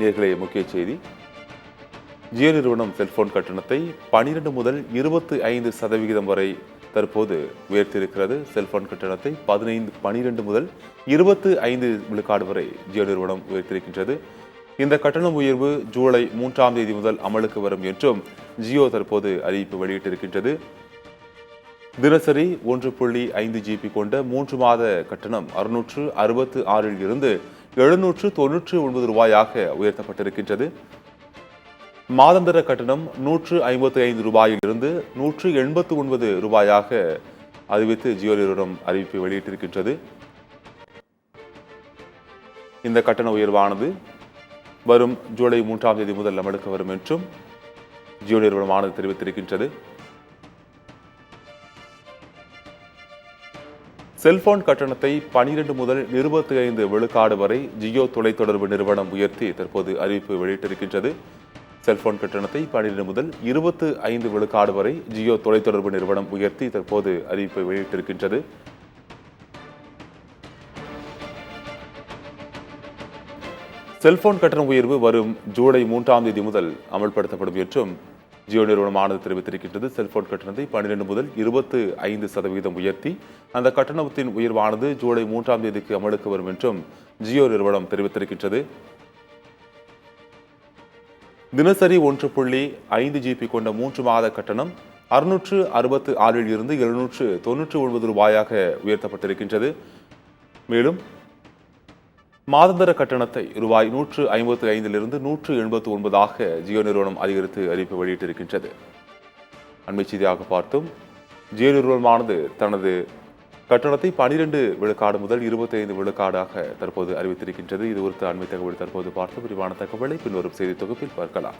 நேர்களே, முக்கிய செய்தி. ஜியோ நிறுவனம் செல்போன் கட்டணத்தை 12 முதல் 25% வரை தற்போது உயர்த்தியிருக்கிறது. செல்போன் கட்டணத்தை 12 முதல் 25 விழுக்காடு வரை ஜியோ நிறுவனம் உயர்த்தியிருக்கின்றது. இந்த கட்டணம் உயர்வு ஜூலை 3ஆம் தேதி முதல் அமலுக்கு வரும் என்றும் ஜியோ தற்போது அறிவிப்பு வெளியிட்டிருக்கின்றது. தினசரி 1.5 GB கொண்ட 3 மாத கட்டணம் 666 இருந்து 799 ரூபாயாக உயர்த்தப்பட்டிருக்கின்றது. மாதாந்திர கட்டணம் 155 ரூபாயில் இருந்து 189 ரூபாயாக அறிவித்து ஜியோ நிறுவனம் அறிவிப்பு வெளியிட்டிருக்கின்றது. இந்த கட்டண உயர்வானது வரும் ஜூலை 3ஆம் தேதி முதல் அமலுக்கு வரும் என்றும் ஜியோ நிறுவனமானது தெரிவித்திருக்கின்றது. செல்போன் கட்டணத்தை 12 முதல் 25 விழுக்காடு வரை ஜியோ தொலைத்தொடர்பு நிறுவனம் உயர்த்தி தற்போது அறிவிப்பு வெளியிட்டிருக்கின்றது. செல்போன் கட்டணத்தை 12 முதல் 25 விழுக்காடு வரை ஜியோ தொலைத்தொடர்பு நிறுவனம் உயர்த்தி தற்போது அறிவிப்பை வெளியிட்டிருக்கின்றது. செல்போன் கட்டண உயர்வு வரும் ஜூலை 3ஆம் தேதி முதல் அமல்படுத்தப்படும் என்றும் ஜியோ நிறுவனமானது தெரிவித்திருக்கின்றது. செல்போன் கட்டணத்தை 12 முதல் 25% உயர்த்தி அந்த கட்டணத்தின் உயர்வானது ஜூலை 3ஆம் தேதிக்கு அமலுக்கு வரும் என்றும் ஜியோ நிறுவனம் தெரிவித்திருக்கின்றது. தினசரி 1.5 GB கொண்ட 3 மாத கட்டணம் 666 இருந்து 799 ரூபாயாக உயர்த்தப்பட்டிருக்கின்றது. மேலும் மாதாந்திர கட்டணத்தை ரூபாய் 155 இருந்து 189 ஜியோ நிறுவனம் அதிகரித்து அறிவிப்பு வெளியிட்டிருக்கின்றது. அண்மை செய்தியாக பார்த்தோம். ஜியோ நிறுவனமானது தனது கட்டணத்தை 12 விழுக்காடு முதல் 25 விழுக்காடாக தற்போது அறிவித்திருக்கின்றது. இது குறித்த அண்மை தகவல் தற்போது பார்த்து விரிவான தகவலை பின்வரும் செய்தி தொகுப்பில் பார்க்கலாம்.